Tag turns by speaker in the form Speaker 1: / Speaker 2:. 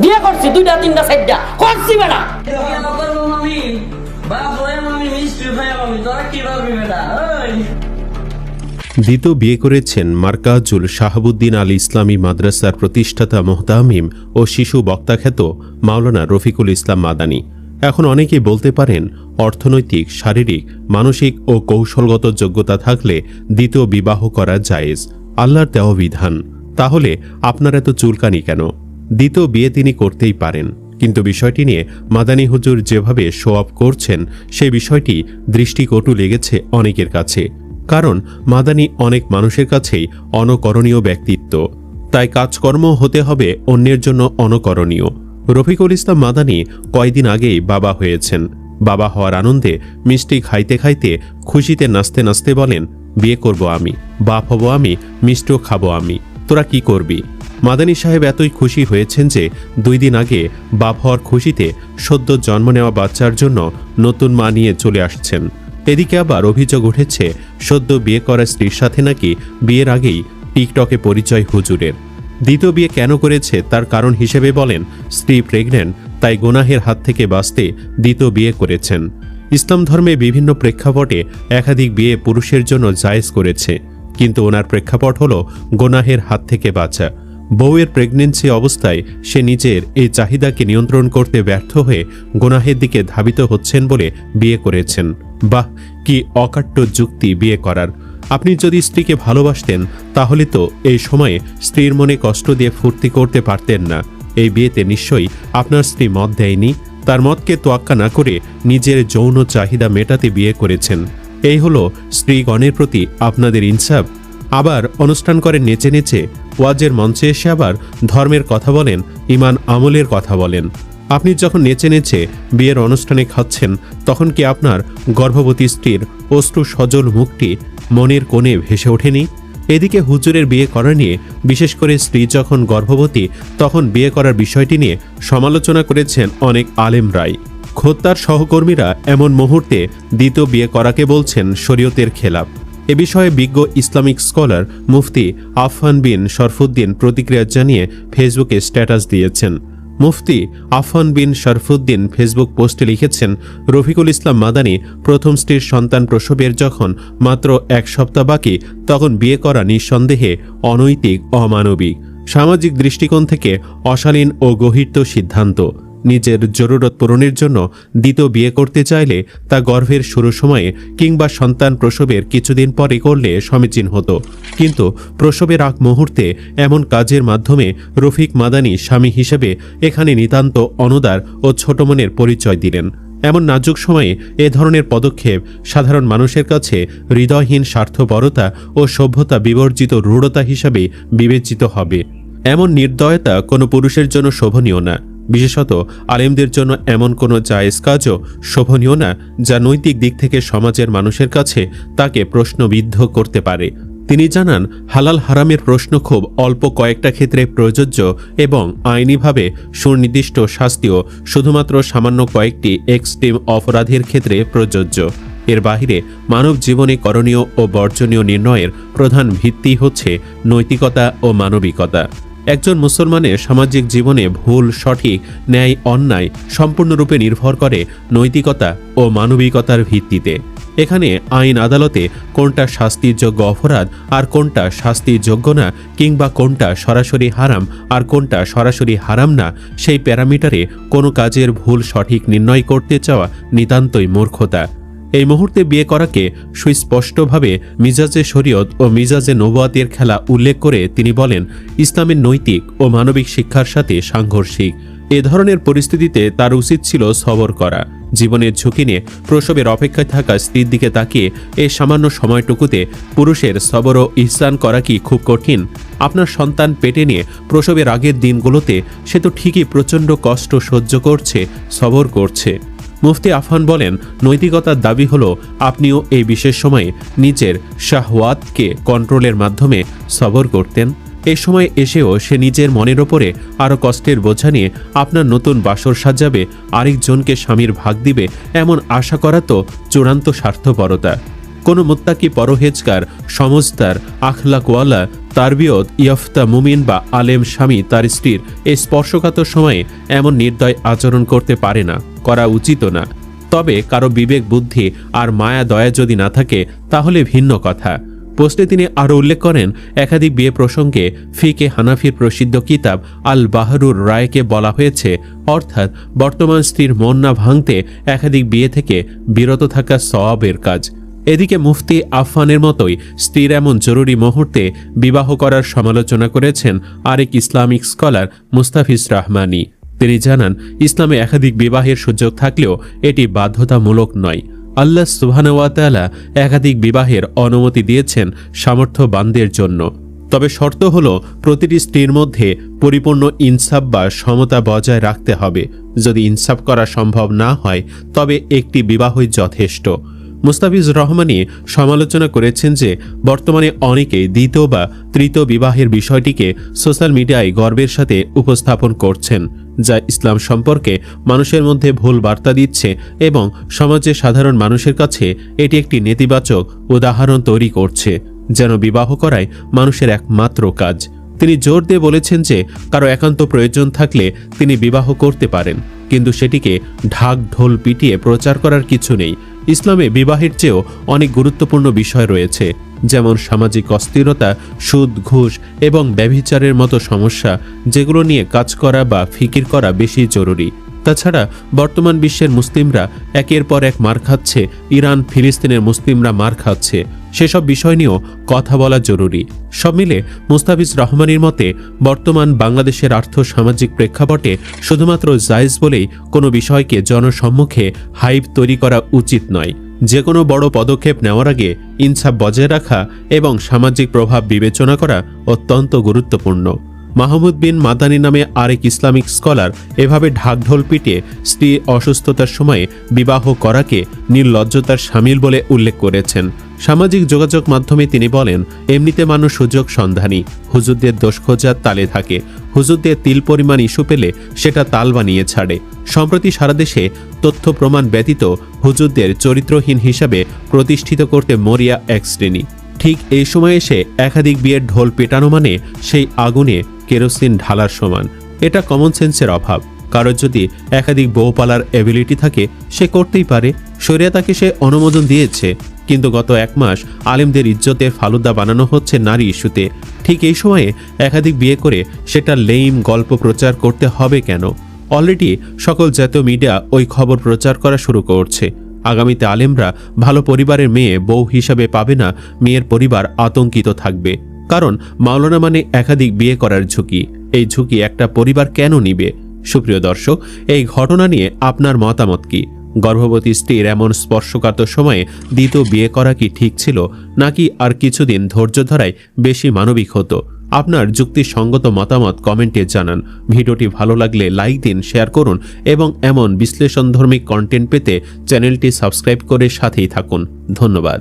Speaker 1: বিয়ে করছি 2টা 3টা 4টা করছি বেটা।
Speaker 2: দ্বিতীয় বিয়ে করেছেন মার্কাজুল শাহাবুদ্দিন আল ইসলামী মাদ্রাসার প্রতিষ্ঠাতা মোহতামিম ও শিশু বক্তাখ্যাত মাওলানা রফিকুল ইসলাম মাদানী। এখন অনেকেই বলতে পারেন অর্থনৈতিক, শারীরিক, মানসিক ও কৌশলগত যোগ্যতা থাকলে দ্বিতীয় বিবাহ করা জায়েজ, আল্লাহর দেওয়া বিধান। তাহলে আপনার এত চুলকানি কেন? দ্বিতীয় বিয়ে তিনি করতেই পারেন, কিন্তু বিষয়টি নিয়ে মাদানী হুজুর যেভাবে শো অফ করছেন সেই বিষয়টি দৃষ্টিকটু লেগেছে অনেকের কাছে। কারণ মাদানী অনেক মানুষের কাছেই অনকরণীয় ব্যক্তিত্ব, তাই কাজকর্ম হতে হবে অন্যের জন্য অনকরণীয়। রফিকুল ইসলাম মাদানী কয়েকদিন আগেই বাবা হয়েছেন। বাবা হওয়ার আনন্দে মিষ্টি খাইতে খাইতে, খুশিতে নাচতে নাচতে বলেন, বিয়ে করব আমি, বাপ হব আমি, মিষ্টিও খাবো আমি, তোরা কি করবি? মাদানী সাহেব এতই খুশি হয়েছেন যে 2 দিন আগে বাপ হওয়ার খুশিতে সদ্য জন্ম নেওয়া বাচ্চার জন্য নতুন মা নিয়ে চলে আসছেন। এদিকে আবার অভিযোগ উঠেছে সদ্য বিয়ে করা স্ত্রীর সাথে নাকি বিয়ের আগেই টিকটকে পরিচয় হুজুরের। দ্বিতীয় বিয়ে কেন করেছে তার কারণ হিসেবে বলেন, স্ত্রী প্রেগন্যান্ট, তাই গুনাহের হাত থেকে বাঁচতে দ্বিতীয় বিয়ে করেছেন। ইসলাম ধর্মে বিভিন্ন প্রেক্ষাপটে একাধিক বিয়ে পুরুষের জন্য জায়েজ করেছে, কিন্তু ওনার প্রেক্ষাপট হল গুনাহের হাত থেকে বাঁচা। বউয়ের প্রেগনেন্সি অবস্থায় সে নিজের এই চাহিদাকে নিয়ন্ত্রণ করতে ব্যর্থ হয়ে গুনাহের দিকে ধাবিত হচ্ছেন বলে বিয়ে করেছেন। বাহ, কি অকাট্য যুক্তি বিয়ে করার! আপনি যদি স্ত্রীকে ভালোবাসতেন তাহলে তো এই সময়ে স্ত্রীর মনে কষ্ট দিয়ে ফুর্তি করতে পারতেন না। এই বিয়েতে নিশ্চয়ই আপনার স্ত্রী মত দেয়নি, তার মতকে তোয়াক্কা না করে নিজের যৌন চাহিদা মেটাতে বিয়ে করেছেন। এই হলো স্ত্রীগণের প্রতি আপনাদের ইনসাফ। আবার অনুষ্ঠান করে নেচে নেচে ওয়াজের মঞ্চে এসে আবার ধর্মের কথা বলেন, ইমান আমলের কথা বলেন। আপনি যখন নেচে নেচে বিয়ের অনুষ্ঠানে খাচ্ছেন, তখন কি আপনার গর্ভবতী স্ত্রীর অশ্রু সজল মুখটি মনের কোণে ভেসে ওঠেনি? এদিকে হুজুরের বিয়ে করা নিয়ে, বিশেষ করে স্ত্রী যখন গর্ভবতী তখন বিয়ে করার বিষয়টি নিয়ে সমালোচনা করেছেন অনেক আলেমরাই। খোদ তার সহকর্মীরা এমন মুহূর্তে দ্বিতীয় বিয়ে করাকে বলছেন শরীয়তের খেলাফ। এ বিষয়ে বিজ্ঞ ইসলামিক স্কলার মুফতি আফফান বিন শরফুদ্দিন প্রতিক্রিয়া জানিয়ে ফেসবুকে স্ট্যাটাস দিয়েছেন। মুফতি আফফান বিন শরফুদ্দিন ফেসবুক পোস্টে লিখেছেন, রফিকুল ইসলাম মাদানী প্রথম স্ত্রীর সন্তান প্রসবের যখন মাত্র 1 সপ্তাহ বাকি, তখন বিয়ে করা নিঃসন্দেহে অনৈতিক, অমানবিক, সামাজিক দৃষ্টিকোণ থেকে অশালীন ও গহীর্ত সিদ্ধান্ত। নিজের জরুরত পূরণের জন্য দ্বিতীয় বিয়ে করতে চাইলে তা গর্ভের শুরু সময়ে কিংবা সন্তান প্রসবের কিছুদিন পরে করলে সমীচীন হতো, কিন্তু প্রসবের আগ মুহূর্তে এমন কাজের মাধ্যমে রফিক মাদানী স্বামী হিসেবে এখানে নিতান্ত অনুদার ও ছোট মনের পরিচয় দিলেন। এমন নাজুক সময়ে এ ধরনের পদক্ষেপ সাধারণ মানুষের কাছে হৃদয়হীন স্বার্থপরতা ও সভ্যতা বিবর্জিত রূঢ়তা হিসাবে বিবেচিত হবে। এমন নির্দয়তা কোনো পুরুষের জন্য শোভনীয় না। বিশেষত আলেমদের জন্য এমন কোনো জায়েজ কাজও শোভনীয় না যা নৈতিক দিক থেকে সমাজের মানুষের কাছে তাকে প্রশ্নবিদ্ধ করতে পারে। তিনি জানান, হালাল হারামের প্রশ্ন খুব অল্প কয়েকটা ক্ষেত্রে প্রযোজ্য এবং আইনিভাবে সুনির্দিষ্ট শাস্তিও শুধুমাত্র সামান্য কয়েকটি এক্সট্রিম অপরাধের ক্ষেত্রে প্রযোজ্য। এর বাহিরে মানব জীবনে করণীয় ও বর্জনীয় নির্ণয়ের প্রধান ভিত্তি হচ্ছে নৈতিকতা ও মানবিকতা। একজন মুসলমানের সামাজিক জীবনে ভুল, সঠিক, ন্যায়, অন্যায় সম্পূর্ণরূপে নির্ভর করে নৈতিকতা ও মানবিকতার ভিত্তিতে। এখানে আইন আদালতে কোনটা শাস্তিযোগ্য অপরাধ আর কোনটা শাস্তিযোগ্য না, কিংবা কোনটা সরাসরি হারাম আর কোনটা সরাসরি হারাম না, সেই প্যারামিটারে কোনো কাজের ভুল সঠিক নির্ণয় করতে চাওয়া নিতান্তই মূর্খতা। এই মুহূর্তে বিয়ে করাকে সুস্পষ্টভাবে মিজাজে শরীয়ত ও মিজাজে নবুয়াতের খেলা উল্লেখ করে তিনি বলেন, ইসলামের নৈতিক ও মানবিক শিক্ষার সাথে সাংঘর্ষিক। এ ধরনের পরিস্থিতিতে তার উচিত ছিল সবর করা। জীবনের ঝুঁকি নিয়ে প্রসবের অপেক্ষায় থাকা স্ত্রীর দিকে তাকিয়ে এই সামান্য সময়টুকুতে পুরুষের সবর ও ইহসান করা কি খুব কঠিন? আপনার সন্তান পেটে নিয়ে প্রসবের আগের দিনগুলোতে সে তো ঠিকই প্রচণ্ড কষ্ট সহ্য করছে, সবর করছে। মুফতি আফফান বলেন, নৈতিকতার দাবি হলো আপনিও এই বিশেষ সময়ে নিজের শাহওয়াতকে কন্ট্রোলের মাধ্যমে সবর করতেন। এই সময় এসেও সে নিজের মনের ওপরে আরও কষ্টের বোঝা নিয়ে আপনার নতুন বাসর সাজাবে, আরেকজনকে স্বামীর ভাগ দিবে, এমন আশা করা তো চূড়ান্ত স্বার্থপরতা। কোনো মুত্তাকি পরহেজগার, সমজদার, আখলাকওয়ালা, তারবিয়ত ইয়াফতা মুমিন বা আলেম স্বামী তার স্ত্রীর এই স্পর্শকাতর সময়ে এমন নির্দয় আচরণ করতে পারে না, করা উচিত না। তবে কারো বিবেক বুদ্ধি আর মায়া দয়া যদি না থাকে তাহলে ভিন্ন কথা। পোস্টে তিনি আরও উল্লেখ করেন, একাধিক বিয়ে প্রসঙ্গে ফিকে হানাফির প্রসিদ্ধ কিতাব আল বাহরুর রায়কে বলা হয়েছে, অর্থাৎ বর্তমান স্ত্রীর মন না ভাঙতে একাধিক বিয়ে থেকে বিরত থাকা সওয়াবের কাজ। এদিকে মুফতি আফফানের মতোই স্ত্রীর এমন জরুরি মুহূর্তে বিবাহ করার সমালোচনা করেছেন আরেক ইসলামিক স্কলার মুস্তাফিজ রহমানি। তিনি জানান, ইসলামে একাধিক বিবাহের সুযোগ থাকলেও এটি বাধ্যতামূলক নয়। আল্লাহ সুবহানাহু ওয়া তাআলা একাধিক বিবাহের অনুমতি দিয়েছেন সামর্থ্যবানদের জন্য। তবে শর্ত হল প্রতিটি স্ত্রীর মধ্যে পরিপূর্ণ ইনসাফ বা সমতা বজায় রাখতে হবে। যদি ইনসাফ করা সম্ভব না হয় তবে একটি বিবাহই যথেষ্ট। মুস্তাফিজ রহমানি সমালোচনা করেছেন যে বর্তমানে অনেকেই দ্বিতীয় বা তৃতীয় বিবাহের বিষয়টিকে সোশ্যাল মিডিয়ায় গর্বের সাথে উপস্থাপন করছেন, যা ইসলাম সম্পর্কে মানুষের মধ্যে ভুল বার্তা দিচ্ছে এবং সমাজের সাধারণ মানুষের কাছে এটি একটি নেতিবাচক উদাহরণ তৈরি করছে, যেন বিবাহ করাই মানুষের একমাত্র কাজ। তিনি জোর দিয়ে বলেছেন যে কারো একান্ত প্রয়োজন থাকলে তিনি বিবাহ করতে পারেন, কিন্তু সেটিকে ঢাক ঢোল পিটিয়ে প্রচার করার কিছু নেই। ইসলামে বিবাহের চেয়েও অনেক গুরুত্বপূর্ণ বিষয় রয়েছে, যেমন সামাজিক অস্থিরতা, সুদ, ঘুষ এবং ব্যভিচারের মতো সমস্যা, যেগুলো নিয়ে কাজ করা বা ফিকির করা বেশি জরুরি। তাছাড়া বর্তমান বিশ্বের মুসলিমরা একের পর এক মার খাচ্ছে, ইরান ফিলিস্তিনের মুসলিমরা মার খাচ্ছে, সেসব বিষয় নিয়েও কথা বলা জরুরি। সব মিলে মুস্তাফিজ রহমানির মতে বর্তমান বাংলাদেশের আর্থ সামাজিক প্রেক্ষাপটে শুধুমাত্র জায়েজ বলেই কোনো বিষয়কে জনসম্মুখে হাইপ তৈরি করা উচিত নয়। যে কোনো বড় পদক্ষেপ নেওয়ার আগে ইনসাফ বজায় রাখা এবং সামাজিক প্রভাব বিবেচনা করা অত্যন্ত গুরুত্বপূর্ণ। মাহমুদ বিন মাদানী নামে আরেক ইসলামিক স্কলার এভাবে ঢাকঢোল পিটিয়ে স্ত্রী অসুস্থতার সময়ে বিবাহ করাকে নির্লজ্জতার শামিল বলে উল্লেখ করেছেন। সামাজিক যোগাযোগ মাধ্যমে তিনি বলেন, এমনিতে মানুষ সুযোগ সন্ধানী, হুজুরদের দোষ খোঁজার তালে থাকে। হুজুরদের তিল পরিমাণ ইস্যু পেলে সেটা তাল বানিয়ে ছাড়ে। সম্প্রতি সারা দেশে তথ্য প্রমাণ ব্যতীত হুজুরদের চরিত্রহীন হিসাবে প্রতিষ্ঠিত করতে মরিয়া এক শ্রেণী। ঠিক এই সময় এসে একাধিক বিয়ের ঢোল পেটানো মানে সেই আগুনে কেরোসিন ঢালার সমান। এটা কমন সেন্সের অভাব। কারোর যদি একাধিক বউ পালার এবিলিটি থাকে সে করতেই পারে, শরিয়া তাকে সে অনুমোদন দিয়েছে। কিন্তু গত এক মাস আলেমদের ইজ্জতের ফালুদা বানানো হচ্ছে নারী ইস্যুতে। ঠিক এই সময়ে একাধিক বিয়ে করে সেটা লেইম গল্প প্রচার করতে হবে কেন? অলরেডি সকল জাতীয় মিডিয়া ওই খবর প্রচার করা শুরু করছে। আগামীতে আলেমরা ভালো পরিবারের মেয়ে বউ হিসাবে পাবে না, মেয়ের পরিবার আতঙ্কিত থাকবে। কারণ মাওলানা মানে একাধিক বিয়ে করার ঝুঁকি। এই ঝুঁকি একটা পরিবার কেন নিবে? সুপ্রিয় দর্শক, এই ঘটনা নিয়ে আপনার মতামত কি? গর্ভবতী স্ত্রীর এমন স্পর্শকাতর সময়ে দ্বিতীয় বিয়ে করা কি ঠিক ছিল, নাকি আর কিছুদিন ধৈর্য ধরাই বেশি মানবিক হতো? আপনার যুক্তিসঙ্গত মতামত কমেন্টে জানান। ভিডিওটি ভালো লাগলে লাইক দিন, শেয়ার করুন এবং এমন বিশ্লেষণধর্মী কন্টেন্ট পেতে চ্যানেলটি সাবস্ক্রাইব করে সাথেই থাকুন। ধন্যবাদ।